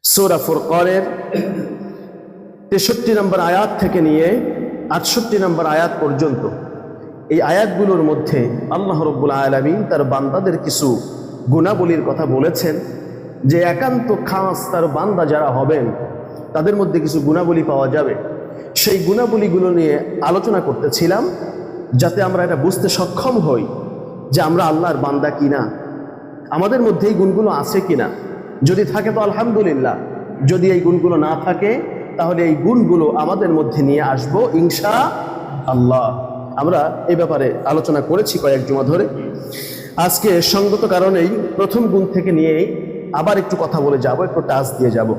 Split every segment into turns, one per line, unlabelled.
সূরা ফুরকানের 63 নম্বর আয়াত থেকে নিয়ে 68 নম্বর আয়াত পর্যন্ত এই আয়াতগুলোর মধ্যে আল্লাহ রাব্বুল আলামিন তার বান্দাদের কিছু গুণাবলীর কথা বলেছেন, যে একান্ত খাস তার বান্দা যারা হবেন তাদের মধ্যে কিছু গুণাবলী পাওয়া যাবে। সেই গুণাবলীগুলো নিয়ে আলোচনা করতেছিলাম, যাতে আমরা এটা বুঝতে সক্ষম হই যে আমরা আল্লাহর বান্দা কিনা, আমাদের মধ্যে এই গুণগুলো আছে কিনা। যদি থাকে তো আলহামদুলিল্লাহ, যদি এই গুণগুলো না থাকে তাহলে এই গুণগুলো আমাদের মধ্যে নিয়ে আসবো ইনশাআল্লাহ। আমরা এই ব্যাপারে আলোচনা করেছি কয়েক জুমা ধরে। আজকে সঙ্গত কারণেই প্রথম গুণ থেকে নিয়ে আবার একটু কথা বলে যাব, একটু টাচ দিয়ে যাব।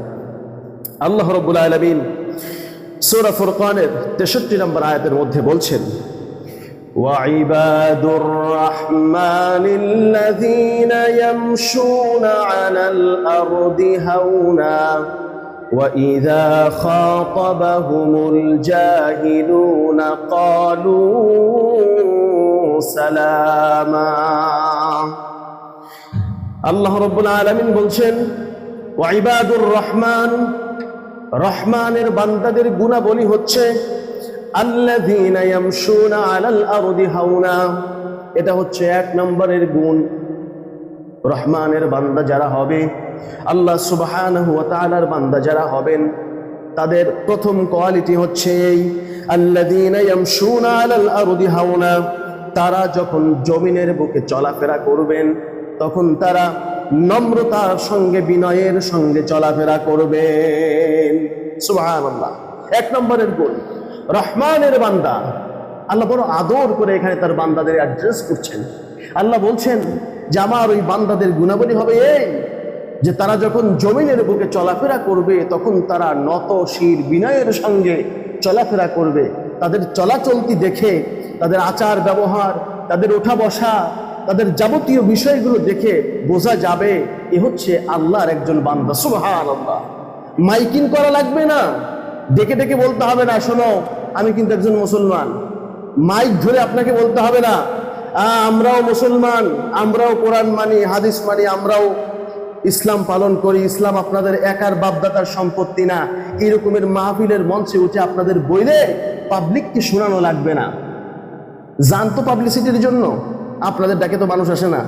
আল্লাহ রাব্বুল আলামিন সূরা ফুরকানের 63 নম্বর আয়াতের মধ্যে বলছেন, وعباد الرحمن الذين يمشون على الأرض هونا وإذا خاطبهم الجاهلون قالوا سلاما। আল্লাহ রাব্বুল আলামিন বলছেন, ওয়াইবাদুর রহমান, রহমানের বান্দাদের গুণাবলী হচ্ছে আল্লাযীনা ইয়ামশুনা আলাল আরদি হাওনা। এটা হচ্ছে 1 নম্বরের গুণ। রহমানের বান্দা যারা হবে, আল্লাহ সুবহানাহু ওয়া তাআলার বান্দা যারা হবেন, তাদের প্রথম কোয়ালিটি হচ্ছে এই আল্লাযীনা ইয়ামশুনা আলাল আরদি হাওনা। তারা যখন জমিনের বুকে চলাফেরা করবেন তখন তারা নম্রতার সঙ্গে, বিনয়ের সঙ্গে চলাফেরা করবেন। সুবহানাল্লাহ, 1 নম্বরের গুণ রহমানের বান্দা। আল্লাহ বড় আদর করে এখানে তার বান্দাদের অ্যাড্রেস করছেন। আল্লাহ বলছেন যে আমার ওই বান্দাদের গুণাবলী হবে এই যে তারা যখন জমিনের বুকে চলাফেরা করবে তখন তারা নত শির বিনয়ের সঙ্গে চলাফেরা করবে। তাদের চলাচলতি দেখে, তাদের আচার ব্যবহার, তাদের ওঠা বসা, তাদের যাবতীয় বিষয়গুলো দেখে বোঝা যাবে এ হচ্ছে আল্লাহর একজন বান্দা। সুবহানাল্লাহ, মাইকিং করা লাগবে না, ডেকে ডেকে বলতে হবে না, শোনো আমি কিন্তু একজন মুসলমান। মাইক ধরে আপনাকে বলতে হবে না আমরাও মুসলমান, আমরাও কোরআন মানি, হাদিস মানি, আমরাও ইসলাম পালন করি, ইসলাম আপনাদের একার বাপদাতার সম্পত্তি না। এরকমের মাহফিলের মঞ্চে উঠে আপনাদের বইলে পাবলিককে শোনানো লাগবে না। জানতো পাবলিসিটির জন্য আপনাদের ডাকে তো মানুষ আসে না,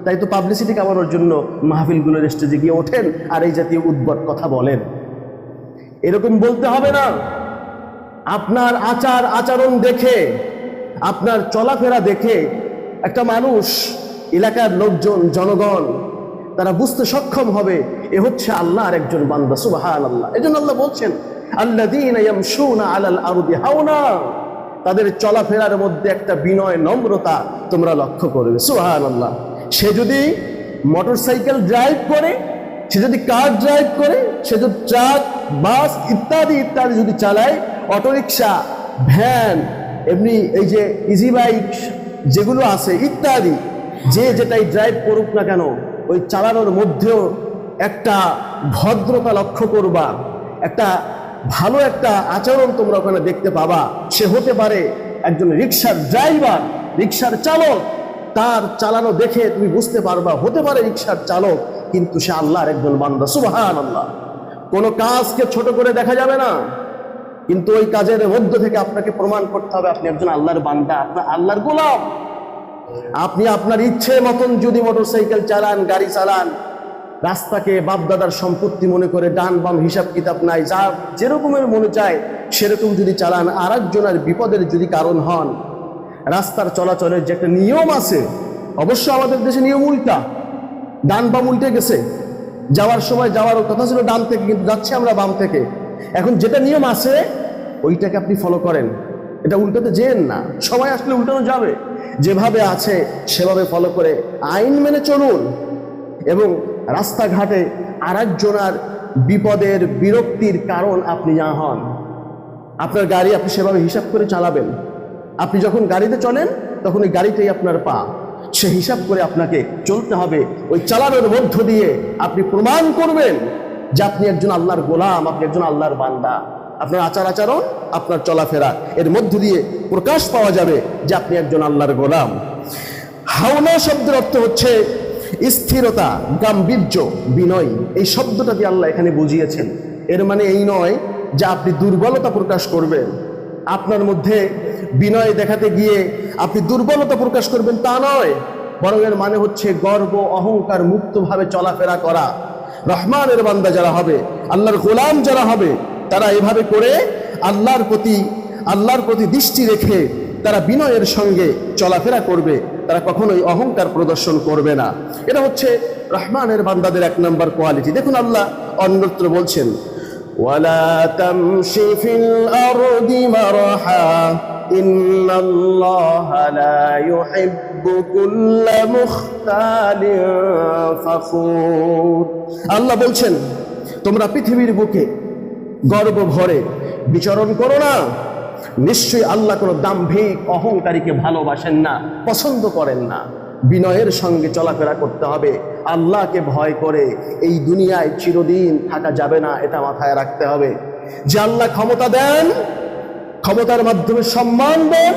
তাই তো পাবলিসিটি কামানোর জন্য মাহফিলগুলোর স্টেজে গিয়ে ওঠেন আর এই জাতীয় উদ্ভট কথা বলেন। এরকম বলতে হবে না। আপনার আচার আচরণ দেখে, আপনার চলাফেরা দেখে একটা মানুষ, এলাকার লোকজন, জনগণ তারা বুঝতে সক্ষম হবে এ হচ্ছে আল্লাহর একজন বান্দা। সুবহানাল্লাহ। এজন্য আল্লাহ বলছেন আল্লাযীনা ইয়ামশুনা আলাল আরদি হাওনা। তাদের চলাফেরার মধ্যে একটা বিনয়, নম্রতা তোমরা লক্ষ্য করবে। সুবহানাল্লাহ। সে যদি মোটরসাইকেল ড্রাইভ করে, সে যদি কার ড্রাইভ করে, সে যদি ট্রাক, বাস ইত্যাদি ইত্যাদি যদি চালায়, অটোরিকশা, ভ্যান, এমনি এই যে ইজি বাইক যেগুলো আছে ইত্যাদি, যে যেটাই ড্রাইভ করুক না কেন, ওই চালানোর মধ্যেও একটা ভদ্রতা লক্ষ্য করবা, একটা ভালো একটা আচরণ তোমরা ওখানে দেখতে পাবা। সে হতে পারে একজন রিকশার ড্রাইভার, রিকশার চালক, তার চালানো দেখে তুমি বুঝতে পারবা হতে পারে রিকশার চালক, কিন্তু সে আল্লাহর একজন বান্দা। সুবহানাল্লাহ। কোনো কাজকে ছোট করে দেখা যাবে না, কিন্তু ওই কাজের মধ্য থেকে আপনাকে প্রমাণ করতে হবে আপনি একজন আল্লাহর বান্দা, আপনার আল্লাহর গোলাম। আপনি আপনার ইচ্ছে মতন যদি মোটরসাইকেল চালান, গাড়ি চালান, রাস্তাকে বাপদাদার সম্পত্তি মনে করে ডান বাম হিসাব কিতাব নাই, যা যেরকমের মনে চায় সেরকম যদি চালান, আর একজনের বিপদের যদি কারণ হন, রাস্তার চলাচলের যে একটা নিয়ম আছে, অবশ্য আমাদের দেশে নিয়ম উল্টা, ডান বাম উল্টে গেছে। যাওয়ার সময় যাওয়ার কথা ছিল ডান থেকে, কিন্তু যাচ্ছে আমরা বাম থেকে। এখন যেটা নিয়ম আছে ওইটাকে আপনি ফলো করেন, এটা উল্টাতে যেন না। সময় আসলে উল্টানো যাবে, যেভাবে আছে সেভাবে ফলো করে আইন মেনে চলুন, এবং রাস্তাঘাটে আর একজনের বিপদের, বিরক্তির কারণ আপনি না হন। আপনার গাড়ি আপনি সেভাবে হিসাব করে চালাবেন। আপনি যখন গাড়িতে চলেন তখন ওই গাড়িটাই আপনার পা, সে হিসাব করে আপনাকে চলতে হবে। ওই চালানোর মধ্য দিয়ে আপনি প্রমাণ করবেন যে আপনি একজন আল্লাহর গোলাম, আপনি একজন আল্লাহর বান্দা। আপনার আচার আচরণ, আপনার চলাফেরা এর মধ্য দিয়ে প্রকাশ পাওয়া যাবে যে আপনি একজন আল্লাহর গোলাম। হাওনা শব্দের অর্থ হচ্ছে স্থিরতা, গাম্ভীর্য, বিনয়, এই শব্দটা দিয়ে আল্লাহ এখানে বুঝিয়েছেন। এর মানে এই নয় যে আপনি দুর্বলতা প্রকাশ করবেন, আপনার মধ্যে বিনয় দেখাতে গিয়ে আপনি দুর্বলতা প্রকাশ করবেন, তা নয়। বরং এর মানে হচ্ছে গর্ব অহংকার মুক্তভাবে চলাফেরা করা। রহমানের বান্দা যারা হবে, আল্লাহর গোলাম যারা হবে, তারা এভাবে করে আল্লাহর প্রতি দৃষ্টি রেখে তারা বিনয়ের সঙ্গে চলাফেরা করবে, তারা কখনোই অহংকার প্রদর্শন করবে না। এটা হচ্ছে রহমানের বান্দাদের 1 নম্বর কোয়ালিটি। দেখুন আল্লাহ অন্যত্র বলছেন, ওয়ালা তামশি ফিল আরদি মারহা ইন্নাল্লাহা লা ইউহিব্বু কুল্লা মুখতালিন ফাখুর। আল্লাহ বলছেন, তোমরা পৃথিবীর বুকে গর্ব ভরে বিচরণ করো না। নিশ্চয়ই আল্লাহ কোনো দাম্ভিক অহংকারীকে ভালোবাসেন না, পছন্দ করেন না। বিনয়ের সঙ্গে চলাফেরা করতে হবে, আল্লাহকে ভয় করে এই দুনিয়ায় চিরদিন থাকা যাবে না, এটা মাথায় রাখতে হবে। যে আল্লাহ ক্ষমতা দেন, ক্ষমতার মাধ্যমে সম্মান দেন,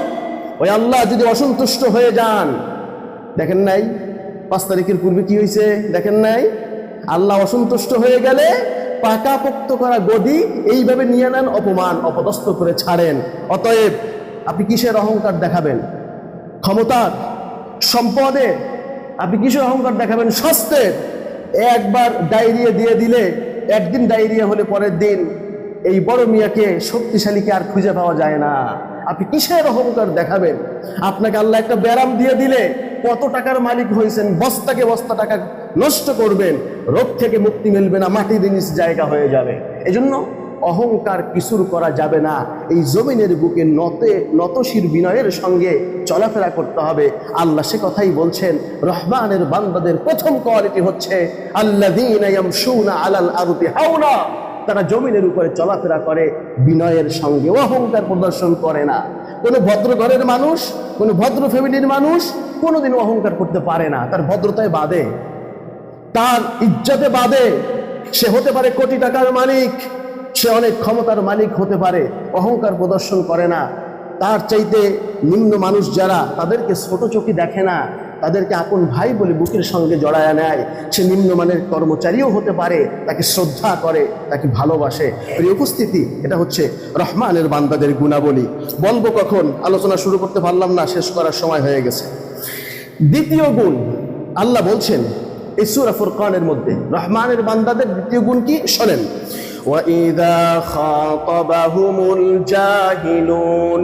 ওই আল্লাহ যদি অসন্তুষ্ট হয়ে যান, দেখেন নাই 5 তারিখের পূর্বে কি হয়েছে, দেখেন নাই? আল্লাহ অসন্তুষ্ট হয়ে গেলে পাকাপোক্ত করা গদি এইভাবে নিয়ে নেন, অপমান অপদস্থ করে ছাড়েন। অতএব আপনি কিসের অহংকার দেখাবেন? ক্ষমতার, সম্পদের। আপনি কিসের অহংকার দেখাবেন? স্বাস্থ্যের। একবার ডায়রিয়া দিয়ে দিলে, একদিন ডায়রিয়া হলে পরের দিন এই বড় মিয়াকে, শক্তিশালীকে আর খুঁজে পাওয়া যায় না। আপনি কিসের অহংকার দেখাবেন? আপনাকে আল্লাহ একটা ব্যারাম দিয়ে দিলে কত টাকার মালিক হয়েছেন, বস্তাকে বস্তা টাকা নষ্ট করবেন, রোগ থেকে মুক্তি মিলবে না, মাটির নিচ জায়গা হয়ে যাবে। এজন্য অহংকার কিছুর করা যাবে না। এই জমিনের বুকে নতশির বিনয়ের সঙ্গে চলাফেরা করতে হবে। আল্লাহ সে কথাই বলছেন, রহমানের বান্দাদের প্রথম কোয়ালিটি হচ্ছে আল্লাযীনা ইয়ামশুনা আলাল আরদি হাওনা। তারা জমিনের উপরে চলাফেরা করে বিনয়ের সঙ্গে, অহংকার প্রদর্শন করে না। কোনো ভদ্র ঘরের মানুষ, কোনো ভদ্র ফ্যামিলির মানুষ কোনোদিন অহংকার করতে পারে না। তার ভদ্রতায় বাদে, তার ইজ্জতে বাদে। সে হতে পারে কোটি টাকার মালিক, সে অনেক ক্ষমতার মালিক হতে পারে, অহংকার প্রদর্শন করে না। তার চাইতে নিম্ন মানুষ যারা, তাদেরকে ছোট চোখে দেখে না, তাদেরকে আপন ভাই বলে বুকের সঙ্গে জড়ায়া নেয়। সে নিম্নমানের কর্মচারীও হতে পারে, তাকে শ্রদ্ধা করে, তাকে ভালোবাসে। এই উপস্থিতি, এটা হচ্ছে রহমানের বান্দাদের গুণাবলী। বলবো কখন, আলোচনা শুরু করতে পারলাম না, শেষ করার সময় হয়ে গেছে। দ্বিতীয় গুণ আল্লাহ বলছেন এই সূরা ফুরকানের মধ্যে, রহমানের বান্দাদের দ্বিতীয় গুণ কি শোনেন, وَإِذَا خَاطَبَهُمُ الْجَاهِلُونَ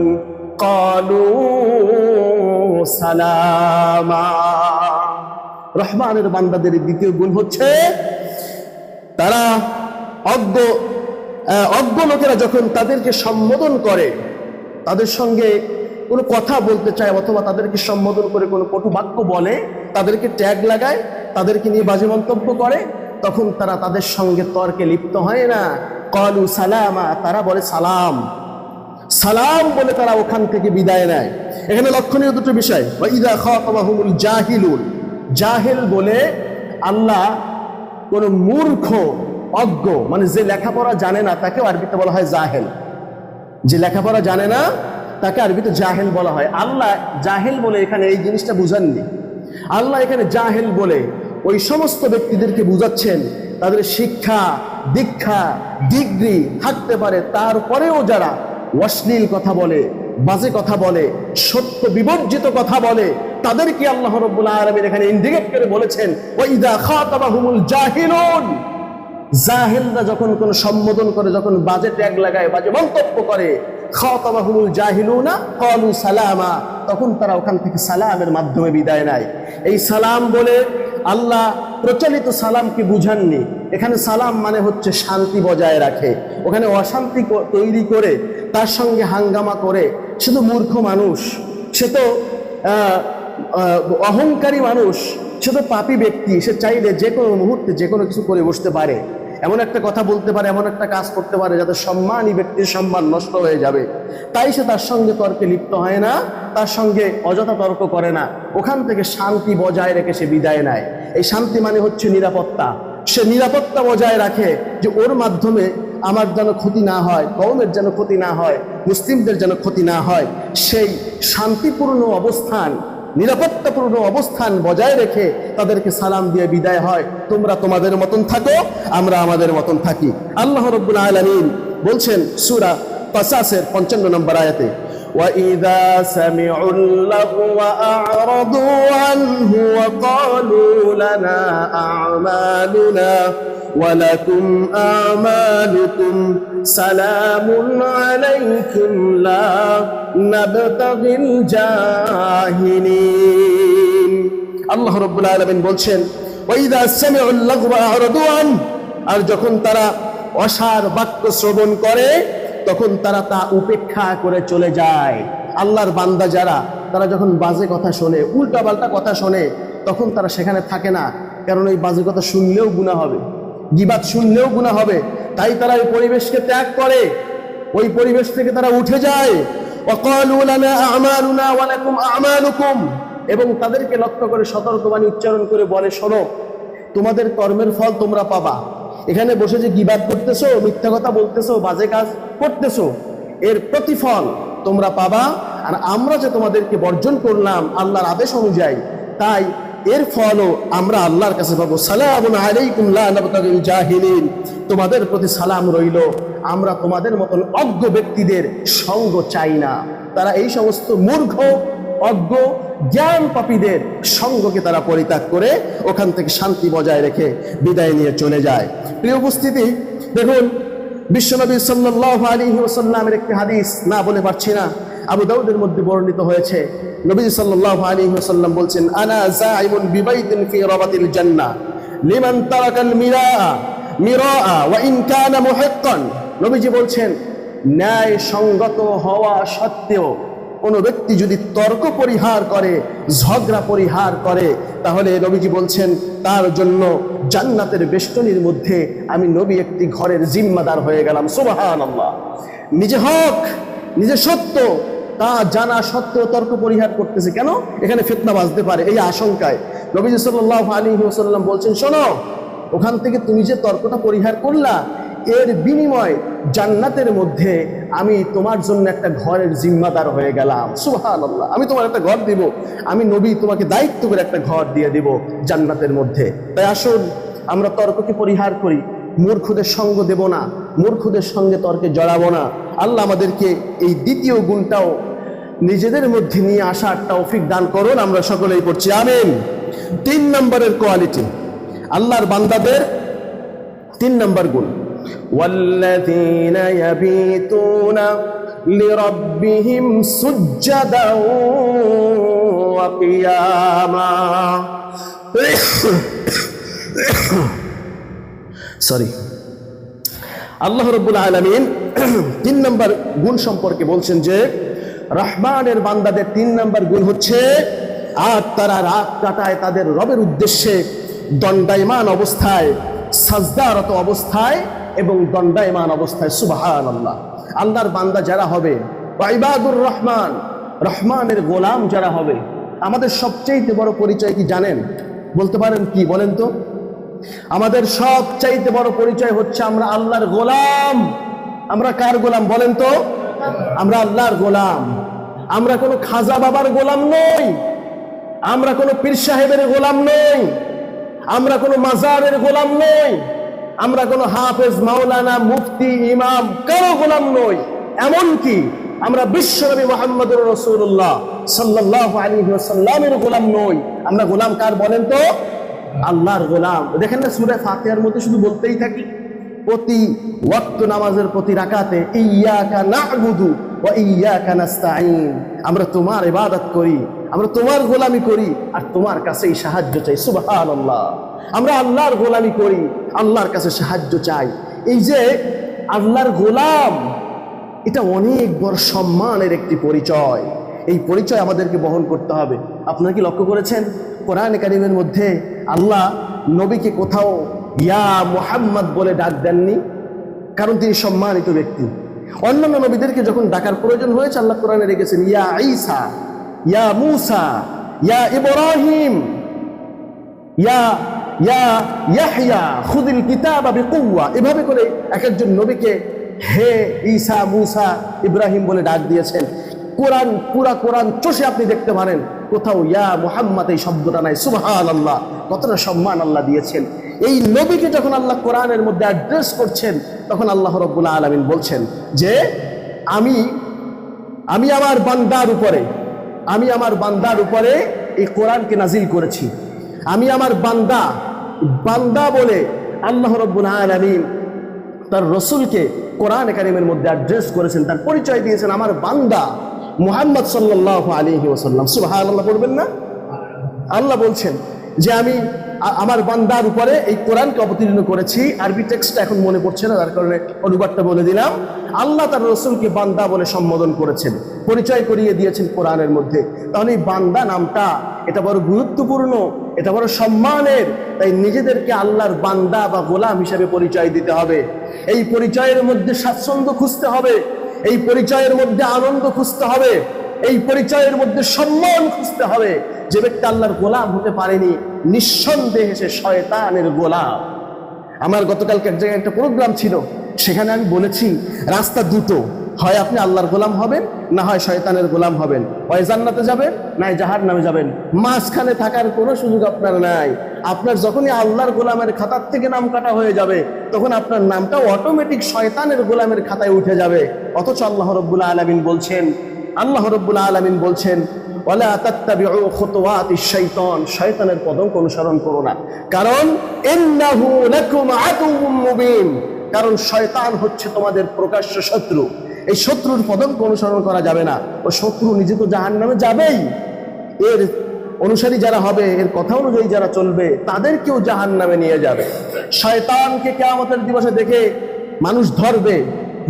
قَالُوا سَلَامًا। রহমানের বান্দাদের দ্বিতীয় গুণ হচ্ছে, তারা অজ্ঞ লোকেরা যখন তাদেরকে সম্বোধন করে, তাদের সঙ্গে কোনো কথা বলতে চায়, অথবা তাদেরকে সম্বোধন করে কোনো কটু বাক্য বলে, তাদেরকে ট্যাগ লাগায়, তাদেরকে নিয়ে বাজে মন্তব্য করে, তখন তারা তাদের সঙ্গে তর্কে লিপ্ত হয় না। ক্বালু সালামা, তারা বলে সালাম, সালাম বলে তারা ওখান থেকে বিদায় নেয়। এখানে লক্ষণীয় দুটো বিষয়। ওয়াইদা খাতাবাহুমুল জাহিলুন, জাহেল বলে আল্লাহ কোন মূর্খ, অজ্ঞ, মানে যে লেখাপড়া জানে না, তাকেও আরবিতে বলা হয় জাহেল। যে লেখাপড়া জানে না তাকে আরবিতে জাহেল বলা হয়। আল্লাহ জাহেল বলে এখানে এই জিনিসটা বুঝাননি। আল্লাহ এখানে জাহেল বলে ওই সমস্ত ব্যক্তিদেরকে বুঝাচ্ছেন, তাদের শিক্ষা, দীক্ষা, ডিগ্রি থাকতে পারে, তারপরেও যারা অশ্লীল কথা বলে, বাজে কথা বলে, সত্য বিবর্জিত কথা বলে, তাদেরকে আল্লাহ রাব্বুল আলামিন এখানে ইন্ডিকেট করে বলেছেন, ওয়াইদা খাতাবাহুমুল জাহিলুন। জাহেলরা যখন কোনো সম্বোধন করে, যখন বাজে ট্যাগ লাগায়, বাজে মন্তব্য করে, খাতাবাহুমুল জাহিলুনা ক্বালু সালামা, তখন তারা ওখান থেকে সালামের মাধ্যমে বিদায় নেয়। এই সালাম বলে আল্লাহ প্রচলিত সালামকে বুঝাননি। এখানে সালাম মানে হচ্ছে শান্তি বজায় রাখে। ওখানে অশান্তি তৈরি করে, তার সঙ্গে হাঙ্গামা করে, সে তো মূর্খ মানুষ, সে তো অহংকারী মানুষ, সে তো পাপী ব্যক্তি। সে চাইলে যে কোনো মুহূর্তে যে কোনো কিছু করে বসতে পারে, এমন একটা কথা বলতে পারে, এমন একটা কাজ করতে পারে যাতে সম্মানী ব্যক্তির সম্মান নষ্ট হয়ে যাবে। তাই সে তার সঙ্গে তর্কে লিপ্ত হয় না, তার সঙ্গে অযথা তর্ক করে না, ওখান থেকে শান্তি বজায় রেখে সে বিদায় নেয়। এই শান্তি মানে হচ্ছে নিরাপত্তা। সে নিরাপত্তা বজায় রাখে যে ওর মাধ্যমে আমার যেন ক্ষতি না হয়, কওমের যেন ক্ষতি না হয়, মুসলিমদের যেন ক্ষতি না হয়। সেই শান্তিপূর্ণ অবস্থান নিরাপত্তাপূর্ণ অবস্থান বজায় রেখে তাদেরকে সালাম দিয়ে বিদায় হয়, তোমরা তোমাদের মতন থাকো, আমরা আমাদের মতন থাকি। আল্লাহ রাব্বুল আলামিন বলছেন সূরা কাসাসের 55 নম্বর আয়াতে, وَإِذَا سَمِعُوا اللَّغْوَ أَعْرَضُوا عَنْهُ وَقَالُوا لَنَا أَعْمَالُنَا وَلَكُمْ أَعْمَالُكُمْ سَلَامٌ عَلَيْكُمْ لَا نَبْتَغِي الْجَاهِلِينَ। আল্লাহ রাব্বুল আলামিন বলছেন, وَإِذَا سَمِعُوا اللَّغْوَ أَعْرَضُوا عَنْهُ, আর যখন তারা অসার বাক্য শ্রবণ করে তখন তারা তা উপেক্ষা করে চলে যায়। আল্লাহর বান্দা যারা, তারা যখন বাজে কথা শোনে, উল্টাপাল্টা কথা শোনে, তখন তারা সেখানে থাকে না, কারণ এই বাজে কথা শুনলেও গুনাহ হবে, গীবাত শুনলেও গুনাহ হবে। তাই তারা এই পরিবেশকে ত্যাগ করে, ওই পরিবেশ থেকে তারা উঠে যায়। وَقَالُوا لَنَا أَعْمَالُنَا وَلَكُمْ أَعْمَالُكُمْ, এবং তাদেরকে লক্ষ্য করে সতর্কবাণী উচ্চারণ করে বলে, শোনো, তোমাদের কর্মের ফল তোমরা পাবা। এখানে বসে যে গীবাত করতেছো, মিথ্যা কথা বলতেছো, বাজে কাজ করতেছো, এর প্রতিফল তোমরা পাবা। আর আমরা যে তোমাদেরকে বর্জন করলাম আল্লাহর আদেশ অনুযায়ী, তাই এর ফলও আমরা আল্লাহর কাছে পাবো। সালামুন আলাইকুম লা নাবতাগিল জাহিলিন, তোমাদের প্রতি সালাম রইল, আমরা তোমাদের মতন অজ্ঞ ব্যক্তিদের সঙ্গ চাই না। তারা এই সমস্ত মূর্খ, অজ্ঞ, জ্ঞান পাপীদের সঙ্গকে তারা পরিত্যাগ করে ওখান থেকে শান্তি বজায় রেখে বিদায় নিয়ে চলে যায়। প্রিয় উপস্থিতি, দেখুন বিশ্বনবী সাল্লাল্লাহু আলাইহি ওয়াসাল্লামের একটি হাদিস না বলে পারছি না, আবু দাউদের মধ্যে বর্ণিত হয়েছে। নবীজি সাল্লাল্লাহু আলাইহি ওয়াসাল্লাম বলছেন, আনা যাইমুন বিবাইতিন ফি রাবাতিল জান্নাহ লিমান তারাকাল মিরাআ ওয়া ইন কানা মুহিক্কান। নবীজি বলছেন, ন্যায় সঙ্গত হওয়া সত্ত্বেও কোনো ব্যক্তি যদি তর্ক পরিহার করে, ঝগড়া পরিহার করে, তাহলে নবীজি বলছেন তার জন্য জান্নাতের বেষ্টনীর মধ্যে আমি নবী একটি ঘরের জিম্মাদার হয়ে গেলাম। সুবহানাল্লাহ। নিজে হক, নিজে সত্য, তা জানা সত্ত্বেও তর্ক পরিহার করতেছে কেন? এখানে ফিতনা বাজতে পারে, এই আশঙ্কায় নবীজি সাল্লাল্লাহু আলাইহি ওয়াসাল্লাম বলছেন, শোনো, ওখান থেকে তুমি যে তর্কটা পরিহার করলা, এর বিনিময় জান্নাতের মধ্যে আমি তোমার জন্য একটা ঘরের জিম্মাদার হয়ে গেলাম। সুবহানাল্লাহ। আমি তোমার একটা ঘর দিব, আমি নবী তোমাকে দায়িত্ব করে একটা ঘর দিয়ে দিব জান্নাতের মধ্যে। তাই আসুন আমরা তর্ককে পরিহার করি, মূর্খদের সঙ্গ দেব না, মূর্খদের সঙ্গে তর্কে জড়াবো না। আল্লাহ আমাদেরকে এই দ্বিতীয় গুণটাও নিজেদের মধ্যে নিয়ে আসার তৌফিক দান করুন। আমরা সকলেই পড়ছি আমিন। 3 নম্বরের কোয়ালিটি, আল্লাহর বান্দাদের 3 নম্বর গুণ, والذين يبيتون لربهم سجدا وقياما। সরি, আল্লাহ রাব্বুল আলামিন 3 নম্বর গুণ সম্পর্কে বলছেন যে রহমানের বান্দাদের 3 নম্বর গুণ হচ্ছে, আর তারা রাত কাটায় তাদের রবের উদ্দেশ্যে দণ্ডায়মান অবস্থায়, সাজদারত অবস্থায় এবং দণ্ডায়মান অবস্থায়। সুবহানাল্লাহ। আল্লাহর বান্দা যারা হবে, ইবাদুর রহমান, রহমানের গোলাম যারা হবে, আমাদের সবচেয়ে বড় পরিচয় কি জানেন? বলতে পারেন কি? বলেন তো। আমাদের সবচাইতে বড় পরিচয় হচ্ছে আমরা আল্লাহর গোলাম। আমরা কার গোলাম বলেন তো? আমরা আল্লাহর গোলাম। আমরা কোনো খাজা বাবার গোলাম নই, আমরা কোনো পীর সাহেবের গোলাম নই, আমরা কোনো মাজারের গোলাম নই, আমরা কোনো হাফেজ, মাওলানা, মুফতি, ইমাম কারো গোলাম নই। এমনকি আমরা বিশ্বনবী মুহাম্মদুর রাসূলুল্লাহ সাল্লাল্লাহু আলাইহি ওয়াসাল্লামের গোলাম নই। আমরা গোলাম কার বলেন তো? আল্লাহর গোলাম। দেখেন না, সূরা ফাতিহার মধ্যে শুধু বলতেই থাকি, প্রতি ওয়াক্ত নামাজের প্রতি রাকাতে ইয়্যাকা না'বুদু ওয়া ইয়্যাকা নাস্তাঈন, আমরা তোমার ইবাদত করি, আমরা তোমার গোলামি করি আর তোমার কাছেই সাহায্য চাই। সুবহানাল্লাহ। আমরা আল্লাহর গোলামি করি, আল্লাহর কাছে সাহায্য চাই। এই যে আল্লাহর গোলাম, এটা অনেক বড় সম্মানের একটি পরিচয়। এই পরিচয় আমাদেরকে বহন করতে হবে। আপনারা কি লক্ষ্য করেছেন কোরআন কারীমের মধ্যে আল্লাহ নবীকে কোথাও ইয়া মুহাম্মদ বলে ডাক দেননি? কারণ তিনি সম্মানিত ব্যক্তি। অন্যান্য নবীদেরকে যখন ডাকার প্রয়োজন হয়েছে আল্লাহ কোরআনে রেখেছেন ইয়া ঈসা, ইয়া মূসা, ইয়া ইব্রাহিম, ইয়া ইয়া ইয়াহইয়া খুযিল কিতাবা বিকুওয়া। এভাবে করে এক একজন নবীকে হে ঈসা, মূসা, ইব্রাহিম বলে ডাক দিয়েছেন। পুরা কোরআন চষে আপনি দেখতে পারেন কোথাও ইয়া মুহাম্মদ এই শব্দটা নাই। সুবহানাল্লাহ, কতটা সম্মান আল্লাহ দিয়েছেন। এই নবীকে যখন আল্লাহ কোরআনের মধ্যে অ্যাড্রেস করছেন, তখন আল্লাহ রাব্বুল আলামিন বলছেন যে আমি আমার বান্দার উপরে এই কোরআনকে নাজিল করেছি। আমি আমার বান্দা বলে আল্লাহ রাব্বুল আলামিন তার রসুলকে কোরআন কারীমের মধ্যে অ্যাড্রেস করেছেন, তার পরিচয় দিয়েছেন আমার বান্দা মুহাম্মদ সাল্লাল্লাহু আলাইহি ওয়াসাল্লাম। সুবহানাল্লাহ পড়বেন না? আল্লাহ বলছেন যে আমি আমার বান্দার উপরে এই কোরআনকে অবতীর্ণ করেছি। আরবি টেক্সটটা এখন মনে পড়ছে না, যার কারণে অনুবাদটা বলে দিলাম। আল্লাহ তার রসুলকে বান্দা বলে সম্বোধন করেছেন, পরিচয় করিয়ে দিয়েছেন কোরআনের মধ্যে। তাহলে এই বান্দা নামটা এটা বড় গুরুত্বপূর্ণ, এটা বড় সম্মানের। তাই নিজেদেরকে আল্লাহর বান্দা বা গোলাম হিসেবে পরিচয় দিতে হবে। এই পরিচয়ের মধ্যে স্বাচ্ছন্দ্য খুঁজতে হবে, এই পরিচয়ের মধ্যে আনন্দ খুঁজতে হবে, এই পরিচয়ের মধ্যে সম্মান খুঁজতে হবে। যে ব্যক্তি আল্লাহর গোলাম হতে পারেনি, নিঃসন্দেহে সে শয়তানের গোলাম। আমার গতকালকে এক জায়গায় একটা প্রোগ্রাম ছিল, সেখানে আমি বলেছি রাস্তা দুটো, হয় আপনি আল্লাহর গোলাম হবেন, না হয় শয়তানের গোলাম হবেন। হয় জান্নাতে যাবেন, নাই জাহান্নামে যাবেন। মাঝখানে থাকার কোনো সুযোগ আপনার নাই। আপনার যখনই আল্লাহর গোলামের খাতার থেকে নাম কাটা হয়ে যাবে, তখন আপনার নামটা অটোমেটিক শয়তানের গোলামের খাতায় উঠে যাবে। অথচ আল্লাহ রাব্বুল আলামিন বলছেন ওয়ালা তাত্তাবিউ খুতুওয়াতিশ শাইতান, শয়তানের পদঙ্ক অনুসরণ করো না, কারণ ইন্নাহু লাকুম আদুউম মুবিন, কারণ শয়তান হচ্ছে তোমাদের প্রকাশ্য শত্রু। এই শত্রুর পদঙ্ক অনুসরণ করা যাবে না। ও শত্রু নিজে তো জাহান্নামে যাবেই, এর অনুসারী যারা হবে, এর কথা অনুযায়ী যারা চলবে, তাদেরকেও জাহান্নামে নিয়ে যাবে। শয়তানকে কিয়ামতের দিবসে দেখে মানুষ ধরবে,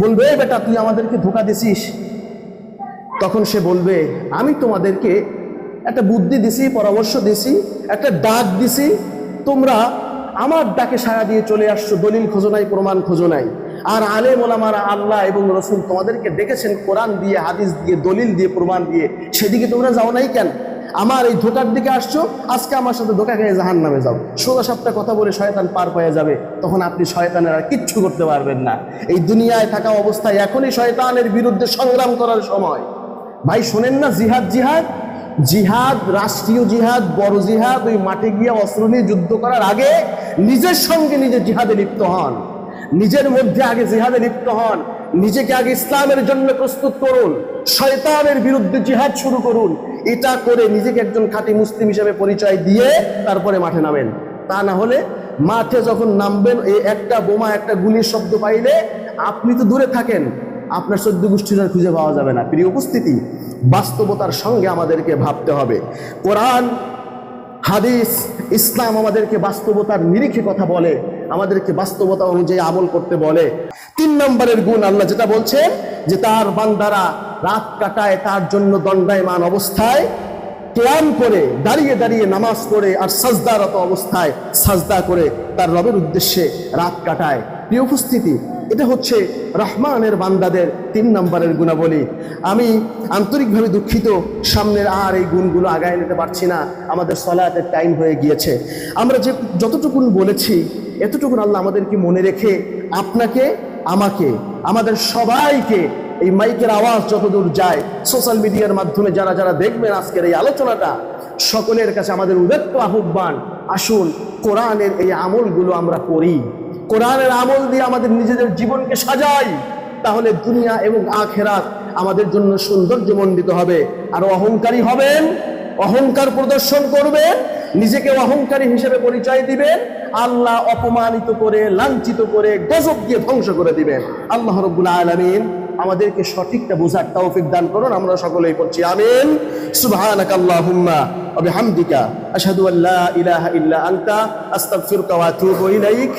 বলবে বেটা তুই আমাদেরকে ধোঁকা দিছিস। তখন সে বলবে আমি তোমাদেরকে একটা বুদ্ধি দিছি, পরামর্শ দিছি, একটা ডাক দিছি, তোমরা আমার ডাকে সাড়া দিয়ে চলে আসছো, দলিল খোঁজো নাই, প্রমাণ খোঁজো নাই। আর আলেম ওলামারা, আল্লাহ এবং রসুল তোমাদেরকে ডেকেছেন কোরআন দিয়ে, হাদিস দিয়ে, দলিল দিয়ে, প্রমাণ দিয়ে, সেদিকে তোমরা যাও নাই কেন? আমার এই ধোকার দিকে আসছো, আজকে আমার সাথে ধোকা খেয়ে জাহান্নামে যাও। 16 কথা বলে শয়তান পার পেয়ে যাবে, তখন আপনি শয়তানের আর কিচ্ছু করতে পারবেন না। এই দুনিয়ায় থাকা অবস্থায় এখনই শয়তানের বিরুদ্ধে সংগ্রাম করার সময়। ভাই শোনেন না, জিহাদ, রাষ্ট্রীয় জিহাদ, বড় জিহাদ, ওই মাঠে গিয়ে অস্ত্র নিয়ে যুদ্ধ করার আগে নিজের সঙ্গে নিজে জিহাদে লিপ্ত হন, নিজের মধ্যে আগে জিহাদে লিপ্ত হন, নিজেকে আগে ইসলামের জন্য প্রস্তুত করুন, শয়তানের বিরুদ্ধে জিহাদ শুরু করুন। এটা করে নিজেকে একজন খাঁটি মুসলিম হিসেবে পরিচয় দিয়ে তারপরে মাঠে নামেন। তা না হলে মাঠে যখন নামবেন, এই একটা বোমা, একটা গুলির শব্দ পাইলে আপনি তো দূরে থাকেন, আপনার 14 গোষ্ঠীর খুঁজে পাওয়া যাবে না। প্রিয় উপস্থিতি, বাস্তবতার সঙ্গে আমাদেরকে ভাবতে হবে। কোরআন, হাদিস, ইসলাম আমাদেরকে বাস্তবতার নিরিখে কথা বলে, আমাদেরকে বাস্তবতা অনুযায়ী আমল করতে বলে। 3 নম্বরের গুণ আল্লাহ যেটা বলছেন যে তার বান্দারা রাত কাটায় তার জন্য দণ্ডায়মান অবস্থায়, কিয়াম করে, দাঁড়িয়ে দাঁড়িয়ে নামাজ পড়ে, আর সাজদারত অবস্থায় সাজদা করে তার রবের উদ্দেশ্যে রাত কাটায়। প্রিয় উপস্থিতি, এটা হচ্ছে রহমানের বান্দাদের 3 নম্বরের গুণাবলী। আমি আন্তরিকভাবে দুঃখিত, সামনের আর এই গুণগুলো আগায় নিতে পারছি না, আমাদের সালাতের টাইম হয়ে গিয়েছে। আমরা যে যতটুকুন বলেছি, এতটুকুন আল্লাহ আমাদেরকে মনে রেখে আপনাকে, আমাকে, আমাদের সবাইকে এই মাইকের আওয়াজ যতদূর যায়, সোশ্যাল মিডিয়ার মাধ্যমে যারা যারা দেখবেন আজকের এই আলোচনাটা, সকলের কাছে আমাদের উদাত্ত আহ্বান, আসুন কোরআনের এই আমলগুলো আমরা করি, কোরআনের আমল দিয়ে আমাদের নিজেদের জীবনকে সাজাই। তাহলে দুনিয়া এবং আখিরাত আমাদের জন্য সৌন্দর্যমণ্ডিত হবে। আর অহংকারী হবেন, অহংকার প্রদর্শন করবেন, নিজেকে অহংকারী হিসেবে পরিচয় দিবেন, আল্লাহ অপমানিত করে, লাঞ্ছিত করে, গজব দিয়ে ধ্বংস করে দিবেন। আল্লাহ রাব্বুল আলামিন আমাদেরকে সঠিকটা বোঝার তৌফিক দান করুন। আমরা সকলেই পড়ছি আমিন। সুবহানাকাল্লাহুম্মা ওয়া বিহামদিকা আশহাদু আল্লা ইলাহা ইল্লা আনতা আস্তাগফিরুকা ওয়া আতুবু ইলাইক।